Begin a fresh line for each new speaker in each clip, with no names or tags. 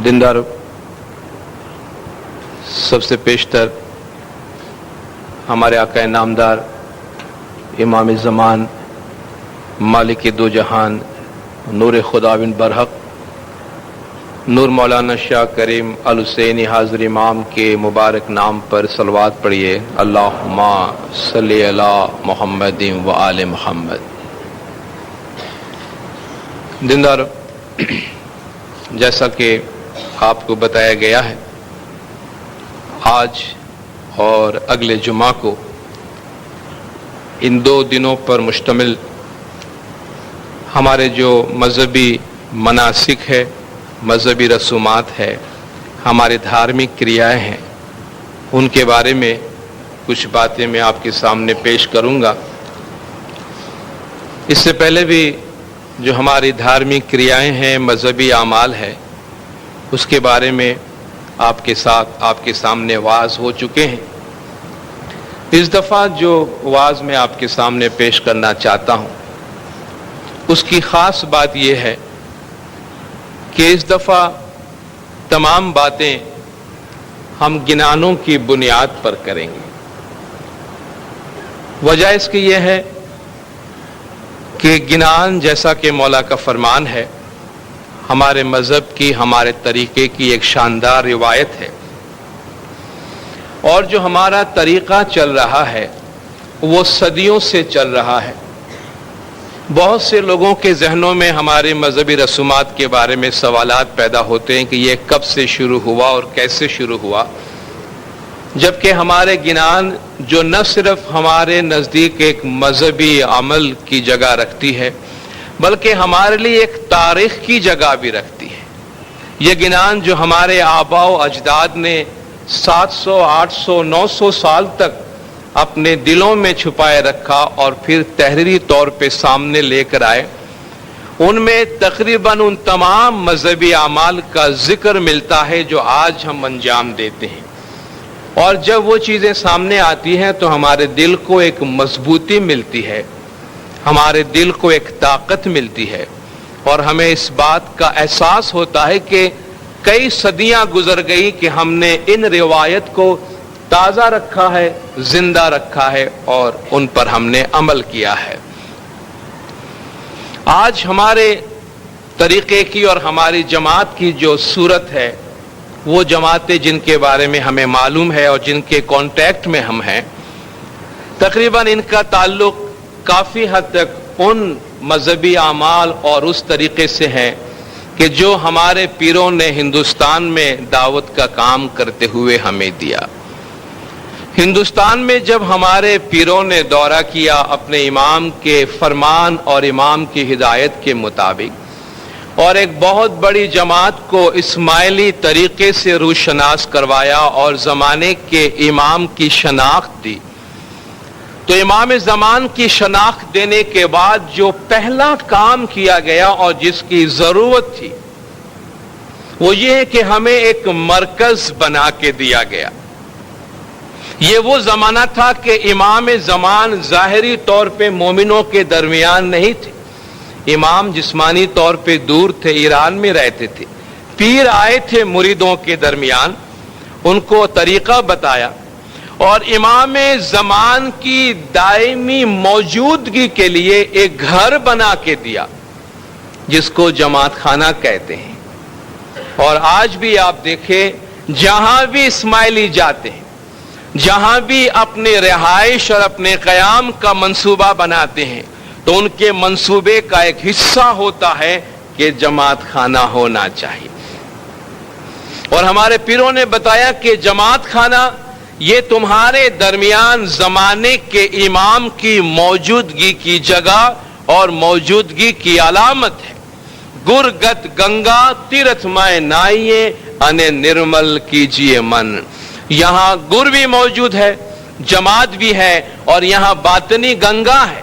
دیندارو، سب سے پیشتر ہمارے آقا نامدار امام زمان مالک دو جہان نور خداوند برحق نور مولانا شاہ کریم الحسینی حاضر امام کے مبارک نام پر صلوات پڑھیے۔ اللہم صلی علی محمد و آل محمد۔ دیندارو، جیسا کہ آپ کو بتایا گیا ہے، آج اور اگلے جمعہ کو ان 2 دنوں پر مشتمل ہمارے جو مذہبی مناسک ہے، مذہبی رسومات ہے، ہمارے دھارمک کریائیں ہیں، ان کے بارے میں کچھ باتیں میں آپ کے سامنے پیش کروں گا۔ اس سے پہلے بھی جو ہماری دھارمک کریائیں ہیں، مذہبی اعمال ہے، اس کے بارے میں آپ کے سامنے واعظ ہو چکے ہیں۔ اس دفعہ جو واعظ میں آپ کے سامنے پیش کرنا چاہتا ہوں، اس کی خاص بات یہ ہے کہ اس دفعہ تمام باتیں ہم گنانوں کی بنیاد پر کریں گے۔ وجہ اس کی یہ ہے کہ گنان، جیسا کہ مولا کا فرمان ہے، ہمارے مذہب کی، ہمارے طریقے کی ایک شاندار روایت ہے، اور جو ہمارا طریقہ چل رہا ہے وہ صدیوں سے چل رہا ہے۔ بہت سے لوگوں کے ذہنوں میں ہمارے مذہبی رسومات کے بارے میں سوالات پیدا ہوتے ہیں کہ یہ کب سے شروع ہوا اور کیسے شروع ہوا، جبکہ ہمارے گنان جو نہ صرف ہمارے نزدیک ایک مذہبی عمل کی جگہ رکھتی ہے بلکہ ہمارے لیے ایک تاریخ کی جگہ بھی رکھتی ہے۔ یہ گنان جو ہمارے آباء و اجداد نے 700، 800، 900 سال تک اپنے دلوں میں چھپائے رکھا اور پھر تحریری طور پہ سامنے لے کر آئے، ان میں تقریباً ان تمام مذہبی اعمال کا ذکر ملتا ہے جو آج ہم انجام دیتے ہیں۔ اور جب وہ چیزیں سامنے آتی ہیں تو ہمارے دل کو ایک مضبوطی ملتی ہے، ہمارے دل کو ایک طاقت ملتی ہے، اور ہمیں اس بات کا احساس ہوتا ہے کہ کئی صدیاں گزر گئی کہ ہم نے ان روایت کو تازہ رکھا ہے، زندہ رکھا ہے، اور ان پر ہم نے عمل کیا ہے۔ آج ہمارے طریقے کی اور ہماری جماعت کی جو صورت ہے، وہ جماعتیں جن کے بارے میں ہمیں معلوم ہے اور جن کے کانٹیکٹ میں ہم ہیں، تقریباً ان کا تعلق کافی حد تک ان مذہبی اعمال اور اس طریقے سے ہے کہ جو ہمارے پیروں نے ہندوستان میں دعوت کا کام کرتے ہوئے ہمیں دیا۔ ہندوستان میں جب ہمارے پیروں نے دورہ کیا اپنے امام کے فرمان اور امام کی ہدایت کے مطابق، اور ایک بہت بڑی جماعت کو اسماعیلی طریقے سے روشناس کروایا اور زمانے کے امام کی شناخت دی، تو امام زمان کی شناخت دینے کے بعد جو پہلا کام کیا گیا اور جس کی ضرورت تھی وہ یہ ہے کہ ہمیں ایک مرکز بنا کے دیا گیا۔ یہ وہ زمانہ تھا کہ امام زمان ظاہری طور پہ مومنوں کے درمیان نہیں تھے، امام جسمانی طور پہ دور تھے، ایران میں رہتے تھے، پیر آئے تھے مریدوں کے درمیان، ان کو طریقہ بتایا، اور امام زمان کی دائمی موجودگی کے لیے ایک گھر بنا کے دیا جس کو جماعت خانہ کہتے ہیں۔ اور آج بھی آپ دیکھیں، جہاں بھی اسماعیلی جاتے ہیں، جہاں بھی اپنے رہائش اور اپنے قیام کا منصوبہ بناتے ہیں، تو ان کے منصوبے کا ایک حصہ ہوتا ہے کہ جماعت خانہ ہونا چاہیے۔ اور ہمارے پیروں نے بتایا کہ جماعت خانہ یہ تمہارے درمیان زمانے کے امام کی موجودگی کی جگہ اور موجودگی کی علامت ہے۔ گرگت گنگا تیرتھ مائے نائیے انے نرمل کیجیے من۔ یہاں گر بھی موجود ہے، جماعت بھی ہے، اور یہاں باطنی گنگا ہے۔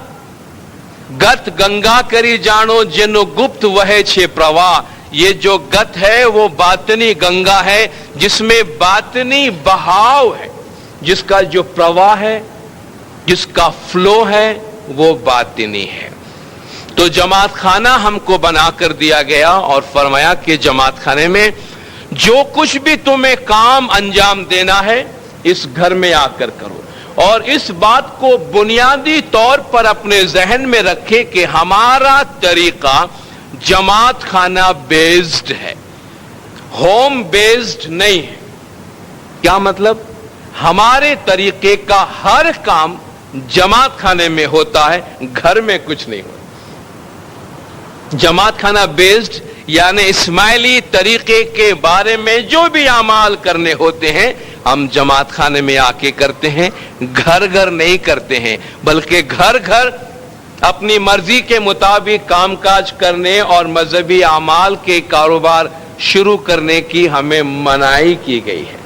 گت گنگا کری جانو جنو گپت وہے چھے پرواہ۔ یہ جو گت ہے وہ باطنی گنگا ہے جس میں باطنی بہاؤ ہے، جس کا جو پرواہ ہے، جس کا فلو ہے، وہ باطنی ہے۔ تو جماعت خانہ ہم کو بنا کر دیا گیا اور فرمایا کہ جماعت خانے میں جو کچھ بھی تمہیں کام انجام دینا ہے اس گھر میں آ کر کرو، اور اس بات کو بنیادی طور پر اپنے ذہن میں رکھے کہ ہمارا طریقہ جماعت خانہ بیسڈ ہے، ہوم بیسڈ نہیں ہے۔ کیا مطلب؟ ہمارے طریقے کا ہر کام جماعت خانے میں ہوتا ہے، گھر میں کچھ نہیں ہوتا۔ جماعت خانہ بیسڈ یعنی اسماعیلی طریقے کے بارے میں جو بھی اعمال کرنے ہوتے ہیں ہم جماعت خانے میں آ کے کرتے ہیں، گھر گھر نہیں کرتے ہیں، بلکہ گھر گھر اپنی مرضی کے مطابق کام کاج کرنے اور مذہبی اعمال کے کاروبار شروع کرنے کی ہمیں منائی کی گئی ہے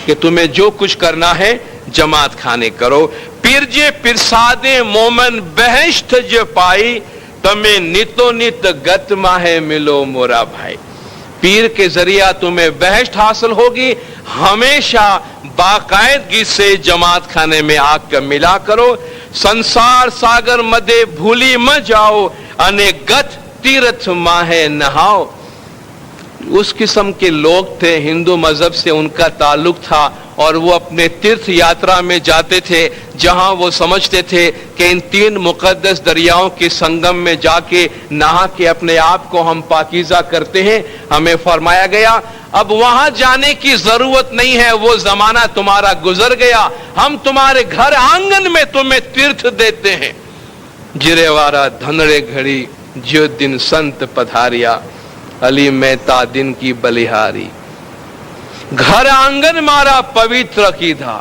کہ تمہیں جو کچھ کرنا ہے جماعت خانے کرو۔ پیر جے پرسادے مومن بہشت جو پائی تمہیں نتو نت گت ماہے ملو مورا بھائی۔ پیر کے ذریعہ تمہیں بہشت حاصل ہوگی، ہمیشہ باقاعدگی سے جماعت خانے میں آ کر ملا کرو۔ سنسار ساگر مدے بھولی مہ جاؤ، انے گت تیرتھ ماہے نہاؤ۔ اس قسم کے لوگ تھے، ہندو مذہب سے ان کا تعلق تھا اور وہ اپنے تیرتھ یاترا میں جاتے تھے جہاں وہ سمجھتے تھے کہ ان تین مقدس دریاؤں کے سنگم میں جا کے نہا کے اپنے آپ کو ہم پاکیزہ کرتے ہیں۔ ہمیں فرمایا گیا اب وہاں جانے کی ضرورت نہیں ہے، وہ زمانہ تمہارا گزر گیا، ہم تمہارے گھر آنگن میں تمہیں تیرتھ دیتے ہیں۔ جرے وارا دھنڑے گھڑی جو دن سنت پدھاریا، علی مہتا دن کی بلیہاری۔ گھر آنگن مارا پوتر کی دھا،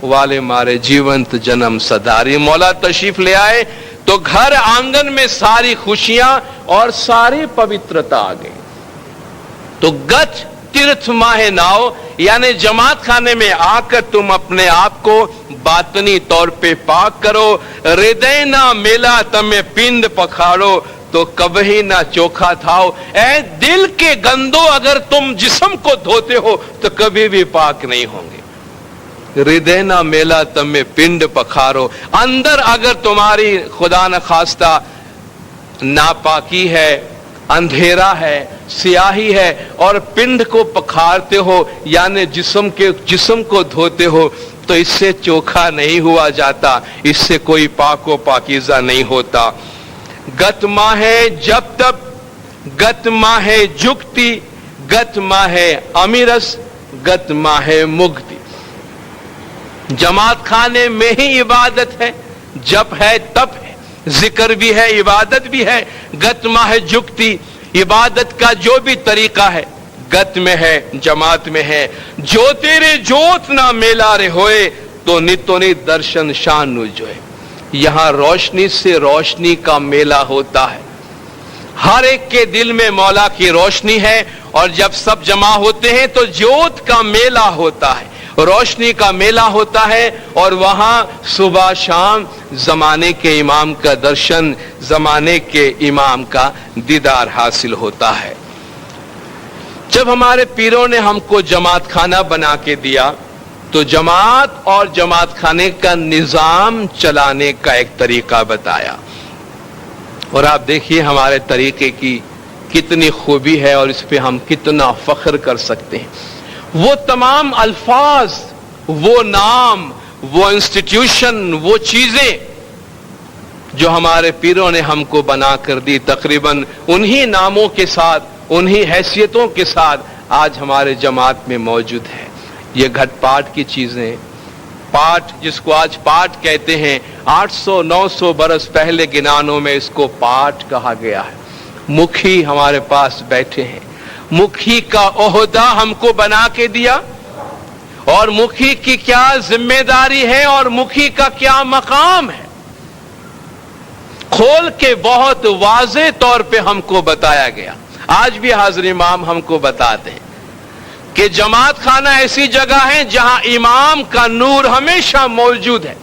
والے مارے جیونت جنم سدھاری۔ مولا تشریف لے آئے تو گھر آنگن میں ساری خوشیاں اور ساری پوترتا آ گئی۔ تو گت تیرتھ ماہ ناؤ یعنی جماعت خانے میں آ کر تم اپنے آپ کو باطنی طور پہ پاک کرو۔ ہردے نہ میلا تمہیں پند پکھاڑو تو کبھی نہ چوکھا تھاؤ۔ اے دل کے گندو اگر تم جسم کو دھوتے ہو تو کبھی بھی پاک نہیں ہوں گے۔ ہردے نہ میلا تمہیں پنڈ پکھارو، اندر اگر تمہاری خدا نخواستہ ناپاکی ہے، اندھیرا ہے، سیاہی ہے اور پنڈ کو پکھارتے ہو یعنی جسم کو دھوتے ہو تو اس سے چوکھا نہیں ہوا جاتا، اس سے کوئی پاک و پاکیزہ نہیں ہوتا۔ گت ماہے جب تب گت ماہے جگتی، گت ماہے امیرس، گت ماہے مگتی۔ جماعت خانے میں ہی عبادت ہے، جب ہے تب ہے، ذکر بھی ہے، عبادت بھی ہے۔ گت ماہے جگتی، عبادت کا جو بھی طریقہ ہے گت میں ہے، جماعت میں ہے۔ جو تیرے جوت نہ میلا رے ہوئے تو نتو نت درشن شان جوئے۔ یہاں روشنی سے روشنی کا میلہ ہوتا ہے، ہر ایک کے دل میں مولا کی روشنی ہے اور جب سب جمع ہوتے ہیں تو جوت کا میلہ ہوتا ہے، روشنی کا میلہ ہوتا ہے اور وہاں صبح شام زمانے کے امام کا درشن، زمانے کے امام کا دیدار حاصل ہوتا ہے۔ جب ہمارے پیروں نے ہم کو جماعت خانہ بنا کے دیا تو جماعت اور جماعت خانے کا نظام چلانے کا ایک طریقہ بتایا، اور آپ دیکھیے ہمارے طریقے کی کتنی خوبی ہے اور اس پہ ہم کتنا فخر کر سکتے ہیں۔ وہ تمام الفاظ، وہ نام، وہ انسٹیٹیوشن، وہ چیزیں جو ہمارے پیروں نے ہم کو بنا کر دی، تقریباً انہی ناموں کے ساتھ، انہی حیثیتوں کے ساتھ آج ہمارے جماعت میں موجود ہے۔ یہ گھٹ پاٹ کی چیزیں، پاٹ جس کو آج پاٹ کہتے ہیں، 800-900 برس پہلے گنانوں میں اس کو پاٹ کہا گیا ہے۔ مکھی ہمارے پاس بیٹھے ہیں، مکھی کا عہدہ ہم کو بنا کے دیا، اور مکھی کی کیا ذمہ داری ہے اور مکھی کا کیا مقام ہے، کھول کے بہت واضح طور پہ ہم کو بتایا گیا۔ آج بھی حاضر امام ہم کو بتاتے ہیں کہ جماعت خانہ ایسی جگہ ہے جہاں امام کا نور ہمیشہ موجود ہے،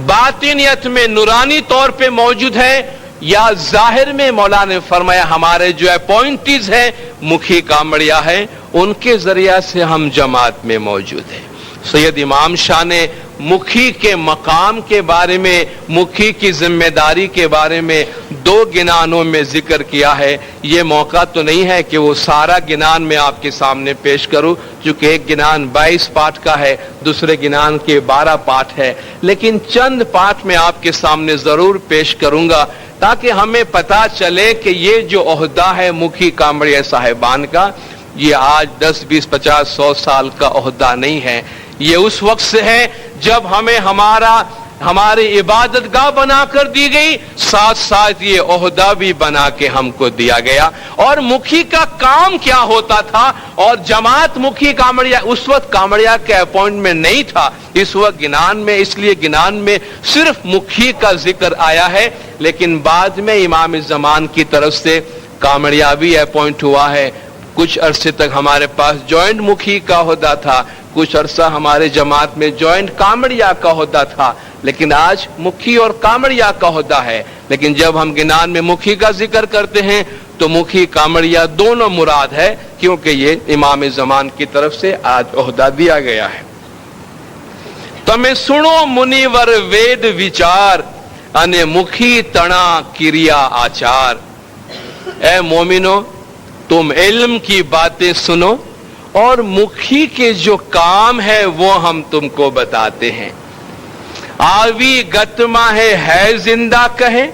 باطنیت میں نورانی طور پہ موجود ہے، یا ظاہر میں مولا نے فرمایا ہمارے جو اپوائنٹیز ہیں مکھی کامڑیا ہے، ان کے ذریعہ سے ہم جماعت میں موجود ہیں۔ سید امام شاہ نے مکھی کے مقام کے بارے میں، مکھی کی ذمہ داری کے بارے میں دو گنانوں میں ذکر کیا ہے. یہ موقع تو نہیں ہے کہ وہ سارا گنان میں آپ کے سامنے پیش کروں، چونکہ ایک گنان 22 پارٹ کا ہے، دوسرے گنان کے 12 پارٹ ہے، لیکن چند پارٹ میں آپ کے سامنے ضرور پیش کروں گا تاکہ ہمیں پتا چلے کہ یہ جو عہدہ ہے مکھی کامڑیا صاحبان کا، یہ آج 10 20 50 100 سال کا عہدہ نہیں ہے. یہ اس وقت سے ہے جب ہمیں ہماری عبادت گاہ بنا کر دی گئی، ساتھ ساتھ یہ عہدہ بھی بنا کے ہم کو دیا گیا. اور مکھی کا کام کیا ہوتا تھا، اور جماعت مکھی کامڑیا، اس وقت کامڑیا کے اپوائنٹمنٹ نہیں تھا، اس وقت گنان میں، اس لیے گنان میں صرف مکھی کا ذکر آیا ہے، لیکن بعد میں امام زمان کی طرف سے کامڑیا بھی اپوائنٹ ہوا ہے. کچھ عرصے تک ہمارے پاس جوائنٹ مکھی کا عہدہ تھا، کچھ عرصہ ہمارے جماعت میں جوائنٹ کامڑیا کا عہدہ تھا، لیکن آج مکھی اور کامڑیا کا عہدہ ہے. لیکن جب ہم گنان میں مکھی کا ذکر کرتے ہیں تو مکھی کامڑیا دونوں مراد ہے، کیونکہ یہ امام زمان کی طرف سے آج عہدہ دیا گیا ہے. تمہیں سنو منیور وید وچار، انے مکھی تنا کریا آچار. اے مومنو، تم علم کی باتیں سنو اور مکھی کے جو کام ہے وہ ہم تم کو بتاتے ہیں. آوی گتما ہے زندہ کہے،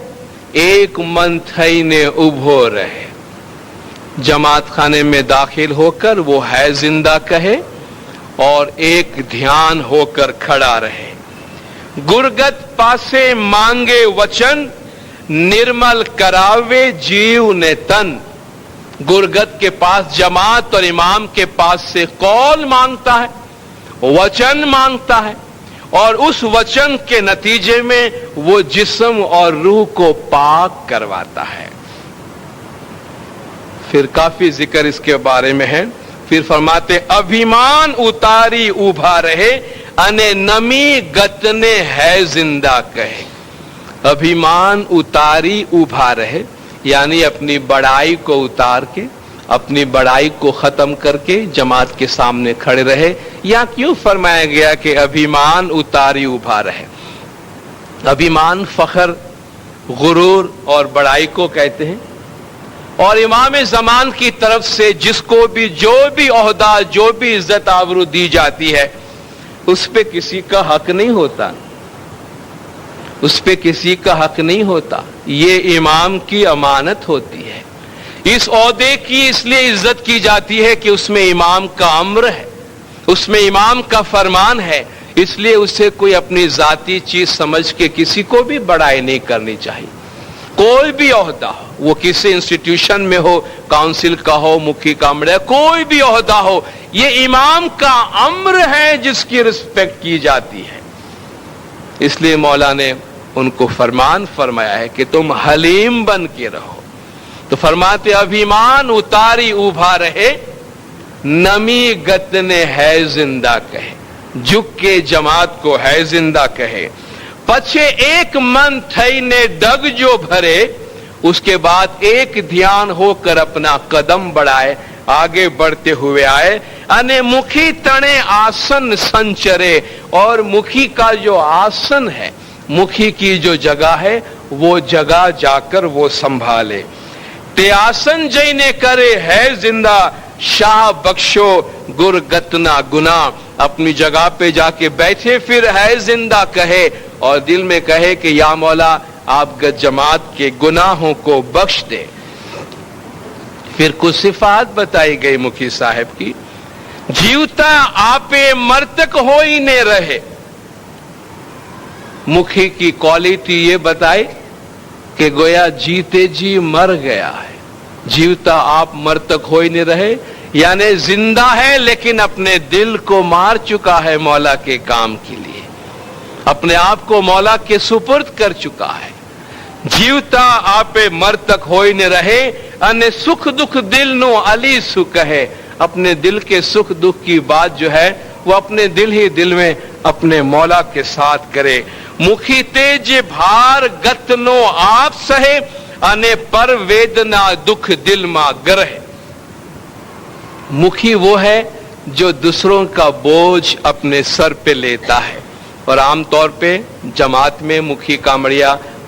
ایک من تھئی نے ابھو رہے. جماعت خانے میں داخل ہو کر وہ ہے زندہ کہے اور ایک دھیان ہو کر کھڑا رہے. گرگت پاسے مانگے وچن، نرمل کراوے جیو نے تن. گرگت کے پاس، جماعت اور امام کے پاس سے قول مانگتا ہے، وچن مانگتا ہے، اور اس وچن کے نتیجے میں وہ جسم اور روح کو پاک کرواتا ہے. پھر کافی ذکر اس کے بارے میں ہے. پھر فرماتے ابھیمان اتاری ابھا رہے، انے نمی گتنے ہے زندہ کہے. ابھیمان اتاری ابھا رہے، یعنی اپنی بڑائی کو اتار کے، اپنی بڑائی کو ختم کر کے جماعت کے سامنے کھڑے رہے. یا کیوں فرمایا گیا کہ ابھیمان اتاری ابھا رہے؟ ابھیمان فخر، غرور اور بڑائی کو کہتے ہیں. اور امام زمان کی طرف سے جس کو بھی جو بھی عہدہ، جو بھی عزت آبرو دی جاتی ہے، اس پہ کسی کا حق نہیں ہوتا، اس پہ کسی کا حق نہیں ہوتا. یہ امام کی امانت ہوتی ہے. اس عہدے کی اس لیے عزت کی جاتی ہے کہ اس میں امام کا امر ہے، اس میں امام کا فرمان ہے. اس لیے اسے کوئی اپنی ذاتی چیز سمجھ کے کسی کو بھی بڑائی نہیں کرنی چاہیے. کوئی بھی عہدہ ہو، وہ کسی انسٹیٹیوشن میں ہو، کاؤنسل کا ہو، مکھی کامڑیا، کوئی بھی عہدہ ہو، یہ امام کا امر ہے جس کی رسپیکٹ کی جاتی ہے. اس لیے مولا نے ان کو فرمان فرمایا ہے کہ تم حلیم بن کے رہو. تو فرماتے ابھیمان اتاری ابھا رہے، نمی گتنے ہے زندہ کہے. جھک کے جماعت کو ہے زندہ کہے. پچھے ایک من تھئی نے ڈگ جو بھرے، اس کے بعد ایک دھیان ہو کر اپنا قدم بڑھائے، آگے بڑھتے ہوئے آئے. انے مکھی تنے آسن سنچرے، اور مکھی کا جو آسن ہے، مکھی کی جو جگہ ہے، وہ جگہ جا کر وہ سنبھالے. تے آسن جئی نے کرے ہے زندہ، شاہ بخشو گرگتنا گنا. اپنی جگہ پہ جا کے بیٹھے، پھر ہے زندہ کہے اور دل میں کہے کہ یا مولا آپ جماعت کے گناہوں کو بخش دے. پھر کچھ صفات بتائی گئی مکھی صاحب کی. جیوتا آپے مرتک ہو ہی نے رہے. مکھی کی کوالٹی یہ بتائی کہ گویا جیتے جی مر گیا ہے. جیوتا آپ مرتک ہو ہی نہیں رہے، یعنی زندہ ہے لیکن اپنے دل کو مار چکا ہے مولا کے کام کے لیے، اپنے آپ کو مولا کے سپرد کر چکا ہے. جیوتا آپے مرتک ہوئی نہ رہے، انے سکھ دکھ دل نو علی سکھ ہے. اپنے دل کے سکھ دکھ کی بات جو ہے وہ اپنے دل ہی دل میں اپنے مولا کے ساتھ کرے. مکھی تیج بھار گتنو آپ سہے، انے پر ویدنا دکھ دل ما گرہ. مکھی وہ ہے جو دوسروں کا بوجھ اپنے سر پہ لیتا ہے، اور عام طور پہ جماعت میں مکھی کامڑیا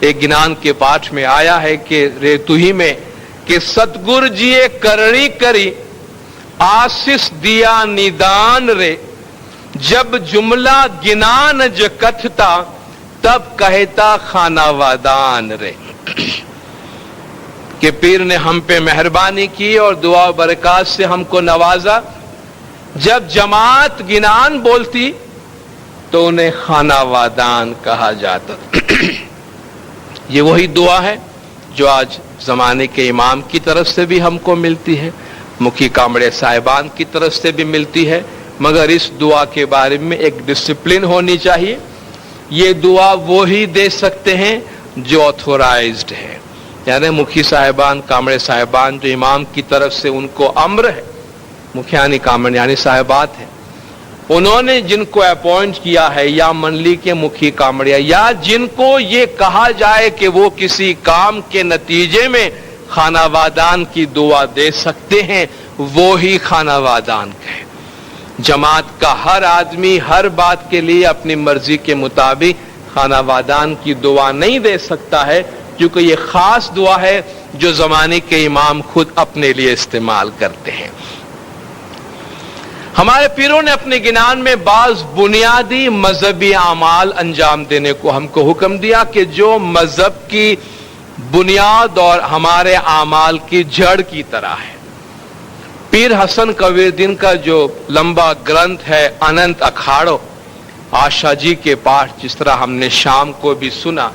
ایک گنان کے پاٹھ میں آیا ہے کہ ریتوہی میں کہ ستگر جیے کرنی کری آسس دیا نیدان رے، جب جملہ گنان ج کتھتا تب کہتا خانہ وادان رے۔ کہ پیر نے ہم پہ مہربانی کی اور دعا و برکات سے ہم کو نوازا، جب جماعت گنان بولتی تو انہیں خانہ وادان کہا جاتا۔ یہ وہی دعا ہے جو آج زمانے کے امام کی طرف سے بھی ہم کو ملتی ہے، مکھی کامڑے صاحبان کی طرف سے بھی ملتی ہے، مگر اس دعا کے بارے میں ایک ڈسپلن ہونی چاہیے۔ یہ دعا وہی دے سکتے ہیں جو آتھورائزڈ ہے، یعنی مکھی صاحبان، کامڑے صاحبان جو امام کی طرف سے ان کو امر ہے، مکھیانی کامڑ یعنی صاحبات ہیں، انہوں نے جن کو اپوائنٹ کیا ہے یا منڈلی کے مکھی کامڑیا، یا جن کو یہ کہا جائے کہ وہ کسی کام کے نتیجے میں خانہ وادان کی دعا دے سکتے ہیں، وہی خانہ وادان کہے۔ جماعت کا ہر آدمی ہر بات کے لیے اپنی مرضی کے مطابق خانہ وادان کی دعا نہیں دے سکتا ہے، کیونکہ یہ خاص دعا ہے جو زمانے کے امام خود اپنے لیے استعمال کرتے ہیں۔ ہمارے پیروں نے اپنے گنان میں بعض بنیادی مذہبی اعمال انجام دینے کو ہم کو حکم دیا کہ جو مذہب کی بنیاد اور ہمارے اعمال کی جڑ کی طرح ہے۔ پیر حسن کبیردین کا جو لمبا گرنتھ ہے اننت اکھاڑو، آشا جی کے پاٹھ جس طرح ہم نے شام کو بھی سنا،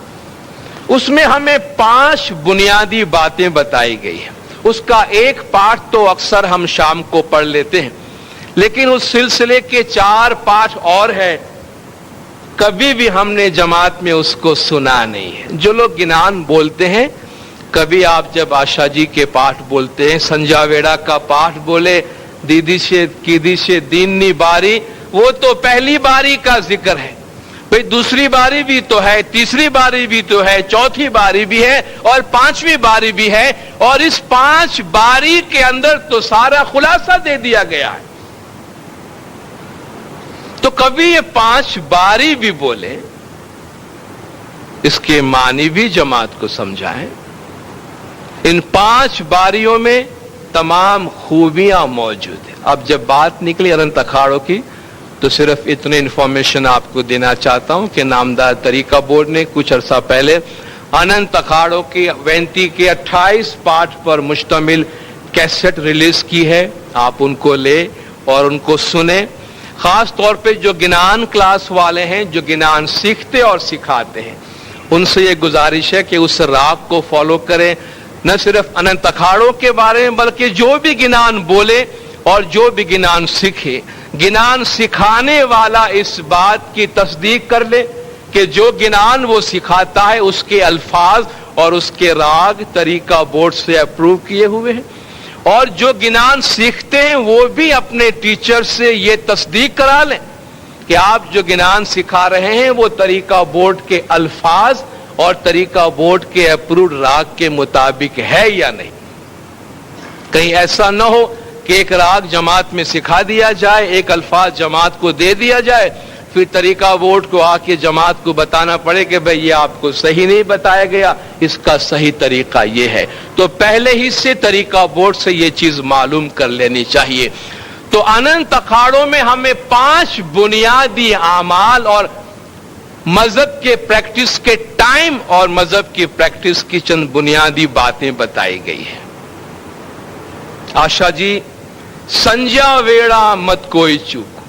اس میں ہمیں 5 بنیادی باتیں بتائی گئی ہیں۔ اس کا ایک پاٹھ تو اکثر ہم شام کو پڑھ لیتے ہیں، لیکن اس سلسلے کے 4 پاٹھ اور ہے، کبھی بھی ہم نے جماعت میں اس کو سنا نہیں ہے۔ جو لوگ گنان بولتے ہیں، کبھی آپ جب آشا جی کے پاٹھ بولتے ہیں، سنجا ویڑا کا پاٹھ بولے، دیدی سے کیدی سے دینی باری، وہ تو پہلی باری کا ذکر ہے، بھئی دوسری باری بھی تو ہے، تیسری باری بھی تو ہے، چوتھی باری بھی ہے اور 5ویں باری بھی ہے، اور اس 5 باری کے اندر تو سارا خلاصہ دے دیا گیا ہے۔ تو کبھی یہ 5 باری بھی بولے، اس کے معنی بھی جماعت کو سمجھائیں۔ ان 5 باریوں میں تمام خوبیاں موجود ہیں۔ اب جب بات نکلی اننت اکھاڑوں کی تو صرف اتنے انفارمیشن آپ کو دینا چاہتا ہوں کہ نامدار طریقہ بورڈ نے کچھ عرصہ پہلے اننت اکھاڑوں کی 35 کے 28 پاٹھ پر مشتمل کیسٹ ریلیز کی ہے، آپ ان کو لے اور ان کو سنیں۔ خاص طور پہ جو گنان کلاس والے ہیں، جو گنان سیکھتے اور سکھاتے ہیں، ان سے یہ گزارش ہے کہ اس راگ کو فالو کریں، نہ صرف اننت اکھاڑوں کے بارے میں بلکہ جو بھی گنان بولے اور جو بھی گنان سیکھے، گنان سکھانے والا اس بات کی تصدیق کر لے کہ جو گنان وہ سکھاتا ہے اس کے الفاظ اور اس کے راگ طریقہ بورڈ سے اپروو کیے ہوئے ہیں، اور جو گنان سیکھتے ہیں وہ بھی اپنے ٹیچر سے یہ تصدیق کرا لیں کہ آپ جو گنان سکھا رہے ہیں وہ طریقہ بورڈ کے الفاظ اور طریقہ بورڈ کے اپروڈ راگ کے مطابق ہے یا نہیں۔ کہیں ایسا نہ ہو کہ ایک راگ جماعت میں سکھا دیا جائے، ایک الفاظ جماعت کو دے دیا جائے، پھر طریقہ بورڈ کو آ کے جماعت کو بتانا پڑے کہ بھئی یہ آپ کو صحیح نہیں بتایا گیا، اس کا صحیح طریقہ یہ ہے۔ تو پہلے ہی سے طریقہ بورڈ سے یہ چیز معلوم کر لینی چاہیے۔ تو اننت اکھاڑوں میں ہمیں 5 بنیادی اعمال اور مذہب کے پریکٹس کے ٹائم اور مذہب کی پریکٹس کی چند بنیادی باتیں بتائی گئی ہیں۔ آشا جی، سنجا ویڑا مت کوئی چوک،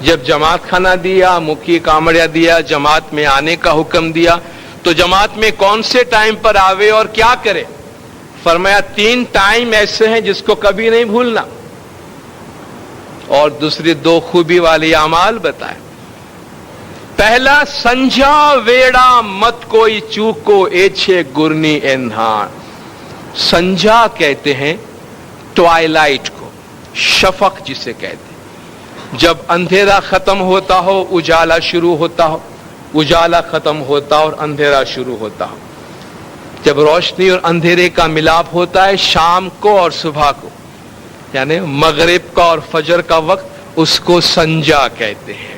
جب جماعت کھانا دیا، مکھی کامڑیا دیا، جماعت میں آنے کا حکم دیا، تو جماعت میں کون سے ٹائم پر آوے اور کیا کرے؟ فرمایا 3 ٹائم ایسے ہیں جس کو کبھی نہیں بھولنا، اور دوسری 2 خوبی والی اعمال بتائے۔ پہلا، سنجا ویڑا مت کوئی چوکو ایچھے گرنی انہان۔ سنجا کہتے ہیں ٹوائلائٹ کو، شفق جسے کہتے ہیں، جب اندھیرا ختم ہوتا ہو اجالا شروع ہوتا ہو، اجالا ختم ہوتا اور اندھیرا شروع ہوتا ہو، جب روشنی اور اندھیرے کا ملاپ ہوتا ہے شام کو اور صبح کو، یعنی مغرب کا اور فجر کا وقت، اس کو سنجا کہتے ہیں۔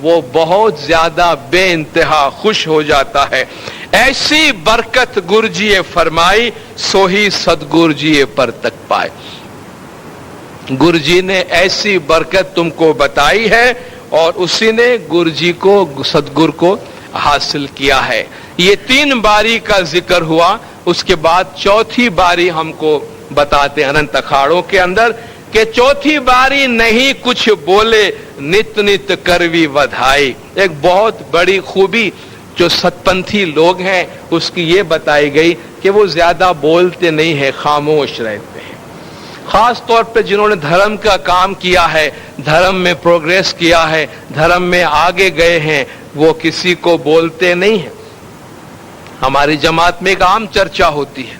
وہ بہت زیادہ بے انتہا خوش ہو جاتا ہے. ایسی برکت گرجیے فرمائی سوہی سدگرجیے پر تک پائے. گرجی نے ایسی برکت تم کو بتائی ہے اور اسی نے گرجی کو سدگر کو حاصل کیا ہے. یہ 3 باری کا ذکر ہوا. اس کے بعد چوتھی باری ہم کو بتاتے اننت اکھاڑوں کے اندر کہ چوتھی باری نہیں کچھ بولے نت نت کروی ودھائی. ایک بہت بڑی خوبی جو ستپنتھی لوگ ہیں اس کی یہ بتائی گئی کہ وہ زیادہ بولتے نہیں ہیں, خاموش رہتے ہیں. خاص طور پہ جنہوں نے دھرم کا کام کیا ہے, دھرم میں پروگریس کیا ہے, دھرم میں آگے گئے ہیں, وہ کسی کو بولتے نہیں ہیں. ہماری جماعت میں ایک عام چرچا ہوتی ہے,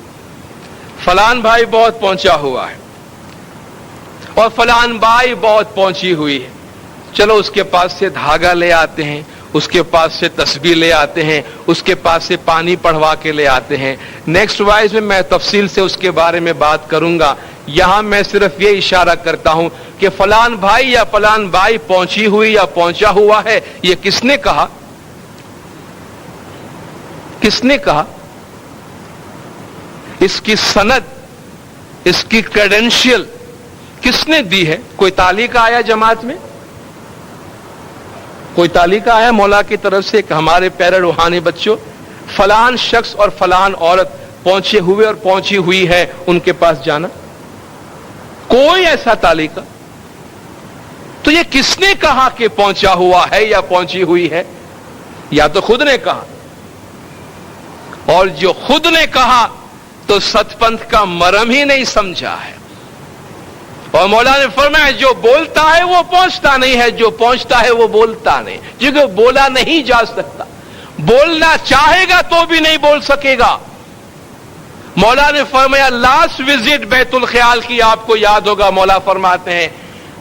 فلان بھائی بہت پہنچا ہوا ہے اور فلان بھائی بہت پہنچی ہوئی ہے. چلو اس کے پاس سے دھاگا لے آتے ہیں, اس کے پاس سے تسبیح لے آتے ہیں, اس کے پاس سے پانی پڑھوا کے لے آتے ہیں. نیکسٹ وائز میں تفصیل سے اس کے بارے میں بات کروں گا. یہاں میں صرف یہ اشارہ کرتا ہوں کہ فلان بھائی یا فلان بھائی پہنچی ہوئی یا پہنچا ہوا ہے, یہ کس نے کہا؟ کس نے کہا؟ اس کی سند, اس کی کریڈنشیل کس نے دی ہے؟ کوئی تعلیق آیا جماعت میں؟ کوئی تعلیق آیا مولا کی طرف سے کہ ہمارے پیارے روحانی بچوں فلان شخص اور فلان عورت پہنچے ہوئے اور پہنچی ہوئی ہے, ان کے پاس جانا؟ کوئی ایسا تعلیق؟ تو یہ کس نے کہا کہ پہنچا ہوا ہے یا پہنچی ہوئی ہے؟ یا تو خود نے کہا, اور جو خود نے کہا تو ست پنتھ کا مرم ہی نہیں سمجھا ہے. اور مولا نے فرمایا جو بولتا ہے وہ پہنچتا نہیں ہے, جو پہنچتا ہے وہ بولتا نہیں, کیونکہ بولا نہیں جا سکتا. بولنا چاہے گا تو بھی نہیں بول سکے گا. مولا نے فرمایا لاسٹ وزٹ بیت الخیال کی آپ کو یاد ہوگا, مولا فرماتے ہیں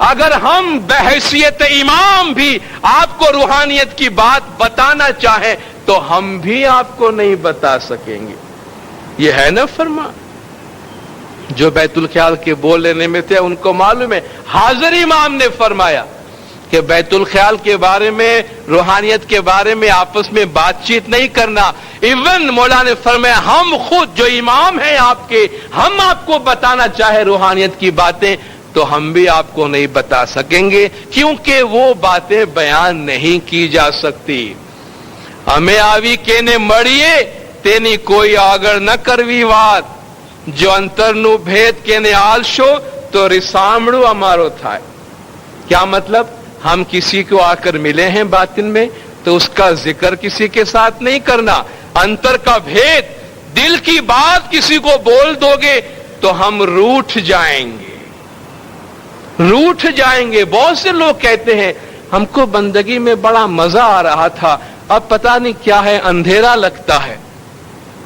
اگر ہم بحیثیت امام بھی آپ کو روحانیت کی بات بتانا چاہیں تو ہم بھی آپ کو نہیں بتا سکیں گے. یہ ہے نا فرمان. جو بیت الخیال کے بول لینے میں تھے ان کو معلوم ہے. حاضر امام نے فرمایا کہ بیت الخیال کے بارے میں, روحانیت کے بارے میں آپس میں بات چیت نہیں کرنا. ایون مولا نے فرمایا ہم خود جو امام ہیں آپ کے, ہم آپ کو بتانا چاہے روحانیت کی باتیں تو ہم بھی آپ کو نہیں بتا سکیں گے, کیونکہ وہ باتیں بیان نہیں کی جا سکتی. ہمیں آوی کہنے مڑیے تینی کوئی آگر نہ کروی وات, جو انتر نو بھید کہنے آلشو تو رسامڑو ہمارو تھا. کیا مطلب؟ ہم کسی کو آ کر ملے ہیں باطن میں تو اس کا ذکر کسی کے ساتھ نہیں کرنا. انتر کا بھید, دل کی بات کسی کو بول دو گے تو ہم روٹھ جائیں گے, روٹھ جائیں گے. بہت سے لوگ کہتے ہیں ہم کو بندگی میں بڑا مزہ آ رہا تھا, اب پتہ نہیں کیا ہے اندھیرا لگتا ہے.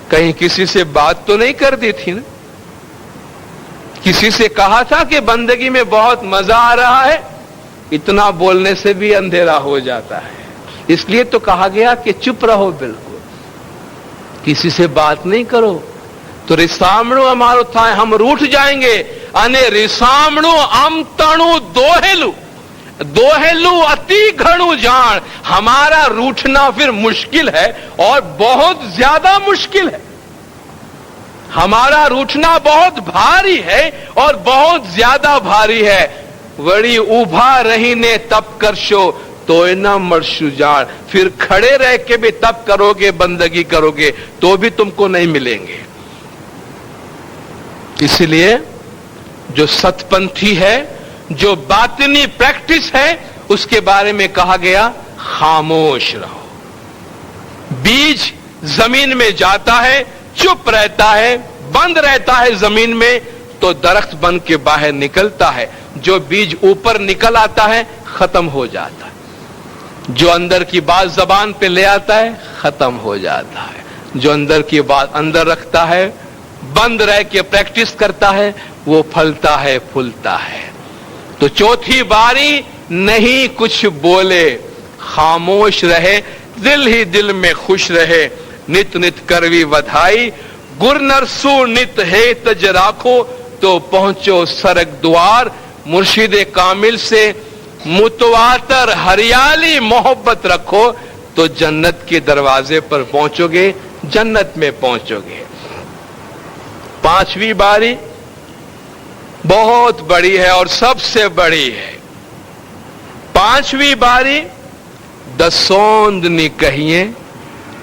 کہیں کسی سے بات تو نہیں کر دی تھی نا؟ کسی سے کہا تھا کہ بندگی میں بہت مزہ آ رہا ہے؟ اتنا بولنے سے بھی اندھیرا ہو جاتا ہے. اس لیے تو کہا گیا کہ چپ رہو, بالکل کسی سے بات نہیں کرو. تو رسامڑو ہمارو تھا, ہم روٹھ جائیں گے. انے رسامڑو ام تنو دوہلو, دوہلو اتی گھڑو جان. ہمارا روٹھنا پھر مشکل ہے اور بہت زیادہ مشکل ہے. ہمارا روٹھنا بہت بھاری ہے اور بہت زیادہ بھاری ہے. وڑی اوبھا رہی نے تب کرشو تو نہ مرشو جان. پھر کھڑے رہ کے بھی تب کرو گے, بندگی کرو گے تو بھی تم کو نہیں ملیں گے. اس لیے جو ست پنتھی ہے, جو باطنی پریکٹس ہے, اس کے بارے میں کہا گیا خاموش رہو. بیج زمین میں جاتا ہے, چپ رہتا ہے, بند رہتا ہے زمین میں تو درخت بن کے باہر نکلتا ہے. جو بیج اوپر نکل آتا ہے ختم ہو جاتا ہے. جو اندر کی بات زبان پہ لے آتا ہے ختم ہو جاتا ہے. جو اندر کی بات اندر رکھتا ہے, بند رہ کے پریکٹس کرتا ہے, وہ پھلتا ہے, پھولتا ہے. تو چوتھی باری نہیں کچھ بولے, خاموش رہے, دل ہی دل میں خوش رہے. نت نت کروی ودھائی, گر نرسو نت ہے تج راکھو تو پہنچو سرگ دوار. مرشد کامل سے متواتر ہریالی محبت رکھو تو جنت کے دروازے پر پہنچو گے، جنت میں پہنچو گے۔ پانچویں باری بہت بڑی ہے اور سب سے بڑی ہے۔ پانچویں باری دسوند نی کہیے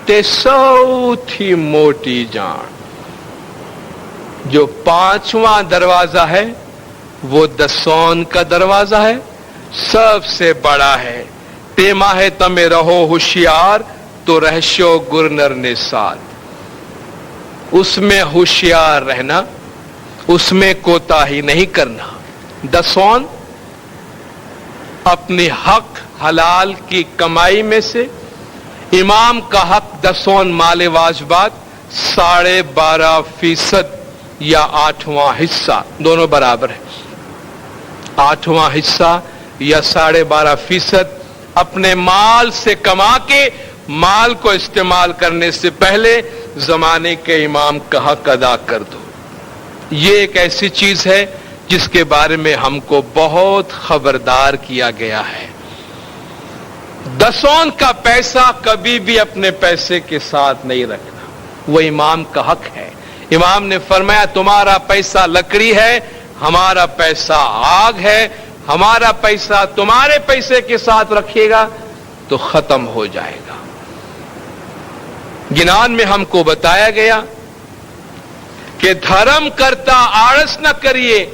تے سوتھی موٹی جان۔ جو پانچواں دروازہ ہے وہ دسون کا دروازہ ہے، سب سے بڑا ہے۔ ٹیما ہے تمہیں رہو ہوشیار تو رہشو گرنر نے ساتھ۔ اس میں ہوشیار رہنا، اس میں کوتاہی نہیں کرنا۔ دسون اپنی حق حلال کی کمائی میں سے امام کا حق دسون مال واجبات 12.5% یا 8واں حصہ دونوں برابر ہے۔ 8واں حصہ یا 12.5% اپنے مال سے کما کے مال کو استعمال کرنے سے پہلے زمانے کے امام کا حق ادا کر دو۔ یہ ایک ایسی چیز ہے جس کے بارے میں ہم کو بہت خبردار کیا گیا ہے۔ دسون کا پیسہ کبھی بھی اپنے پیسے کے ساتھ نہیں رکھنا، وہ امام کا حق ہے۔ امام نے فرمایا تمہارا پیسہ لکڑی ہے، ہمارا پیسہ آگ ہے، ہمارا پیسہ تمہارے پیسے کے ساتھ رکھے گا تو ختم ہو جائے گا۔ گنان میں ہم کو بتایا گیا کہ دھرم کرتا آڑس نہ کریے،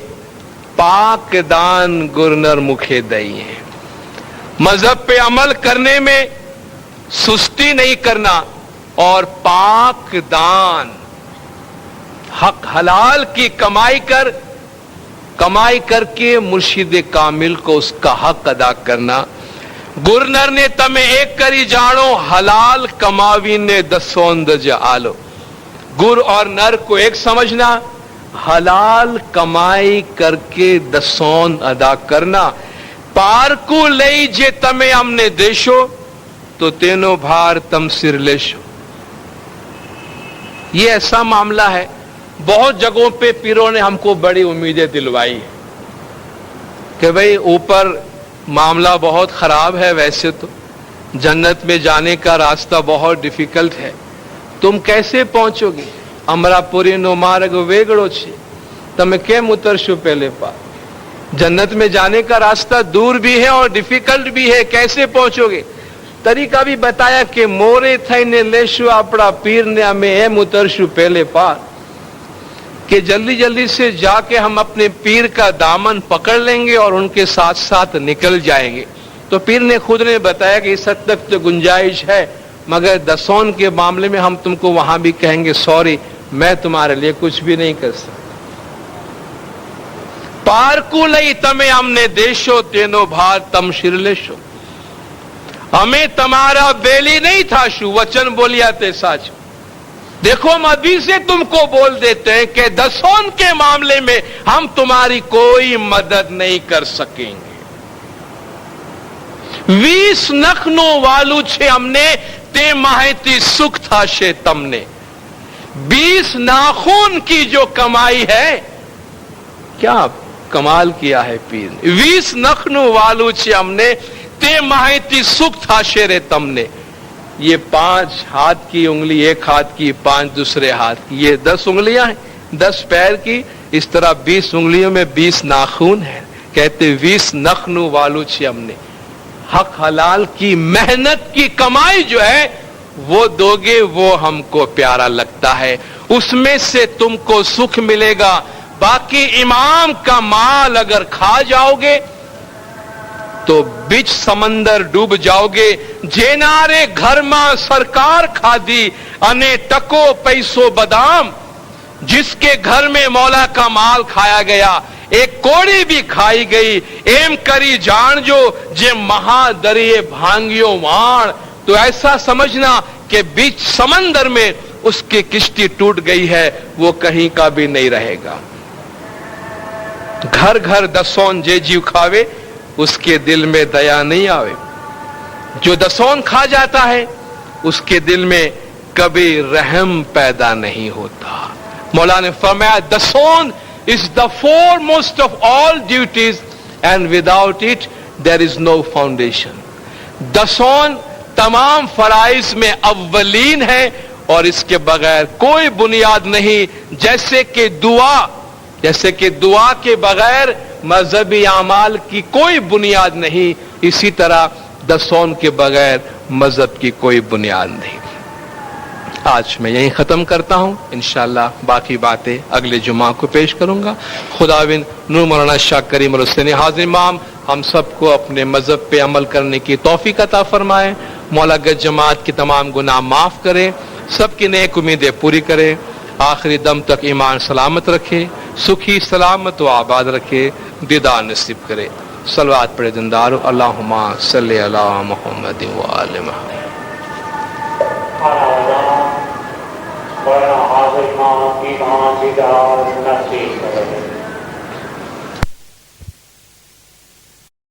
پاک دان گرنر مکھے دئیے۔ مذہب پہ عمل کرنے میں سستی نہیں کرنا اور پاک دان حق حلال کی کمائی کر کے مرشد کامل کو اس کا حق ادا کرنا۔ گرنر نے تمہیں ایک کری جانو، حلال کماوی نے دسوند جالو۔ گر اور نر کو ایک سمجھنا، حلال کمائی کر کے دسون ادا کرنا۔ پارکو لئی جے تمہیں ہم نے دیشو تو تینوں بھار تم سر لیشو۔ یہ ایسا معاملہ ہے، بہت جگہوں پہ پیروں نے ہم کو بڑی امیدیں دلوائی کہ بھئی اوپر معاملہ بہت خراب ہے، ویسے تو جنت میں جانے کا راستہ بہت ڈیفیکلٹ ہے، تم کیسے پہنچو گے؟ امراپوری نو مارگ ویگڑو چھے تمہیں کیم اترشو پہلے پا۔ جنت میں جانے کا راستہ دور بھی ہے اور ڈیفیکلٹ بھی ہے، کیسے پہنچو گے؟ طریقہ بھی بتایا کہ مورے تھے نے لیشو اپنا پیر نے ہمیں ایم اترشو پہلے پار، کہ جلدی جلدی سے جا کے ہم اپنے پیر کا دامن پکڑ لیں گے اور ان کے ساتھ ساتھ نکل جائیں گے۔ تو پیر نے خود نے بتایا کہ اس حد تک تو گنجائش ہے، مگر دسون کے معاملے میں ہم تم کو وہاں بھی کہیں گے سوری، میں تمہارے لیے کچھ بھی نہیں کر سکتا۔ پارکو لئی تمہیں ہم نے دیشو تینوں بھار تم شرلیشو۔ ہمیں تمہارا بیلی نہیں تھا شو، وچن بولیا تے ساچ۔ دیکھو ہم ابھی سے تم کو بول دیتے ہیں کہ دسون کے معاملے میں ہم تمہاری کوئی مدد نہیں کر سکیں گے۔ 20 نخنوں والو چھے ہم نے تے ماہیتی سکھ تھا شے تم نے۔ 20 ناخون کی جو کمائی ہے، کیا کمال کیا ہے پیر نے۔ 20 نخنوں والو چھے ہم نے تے ماہیتی سکھ تھا شے تم نے۔ یہ 5 ہاتھ کی انگلی ایک ہاتھ کی، 5 دوسرے ہاتھ کی، یہ 10 انگلیاں ہیں 10 پیر کی، اس طرح 20 انگلیوں میں 20 ناخون ہیں۔ کہتے 20 نخنوں والو چھے ہم نے۔ حق حلال کی محنت کی کمائی جو ہے وہ دو گے، وہ ہم کو پیارا لگتا ہے، اس میں سے تم کو سکھ ملے گا۔ باقی امام کا مال اگر کھا جاؤ گے تو بچ سمندر ڈوب جاؤ گے۔ جینارے گھر ماں سرکار کھا دی انے ٹکو پیسو بادام۔ جس کے گھر میں مولا کا مال کھایا گیا، ایک کوڑی بھی کھائی گئی، ایم کری جان جو جے مہا دریے بھانگیو وان۔ تو ایسا سمجھنا کہ بیچ سمندر میں اس کی کشتی ٹوٹ گئی ہے، وہ کہیں کا بھی نہیں رہے گا۔ گھر گھر دسون جے جیو کھاوے، اس کے دل میں دیا نہیں آوے۔ جو دسون کھا جاتا ہے اس کے دل میں کبھی رحم پیدا نہیں ہوتا۔ مولا نے فرمایا دسون is the foremost of all duties and without it there is no foundation. دسون تمام فرائض میں اولین ہے اور اس کے بغیر کوئی بنیاد نہیں. جیسے کہ دعا کے بغیر مذہبی اعمال کی کوئی بنیاد نہیں، اسی طرح دسون کے بغیر مذہب کی کوئی بنیاد نہیں. آج میں یہیں ختم کرتا ہوں، انشاءاللہ باقی باتیں اگلے جمعہ کو پیش کروں گا. خداوند نور مولانا شاہ کریم الحسین حاضر امام ہم سب کو اپنے مذہب پہ عمل کرنے کی توفیق عطا فرمائے. مولا گج جماعت کے تمام گناہ معاف کرے، سب کی نیک امیدیں پوری کرے، آخری دم تک ایمان سلامت رکھے، سکھی سلامت و آباد رکھے، دیدار نصیب کرے. صلوات پڑھے دندارو. اللہم صلی علی محمد و آل محمد.
حاضر امام کی بات نصیب کرے.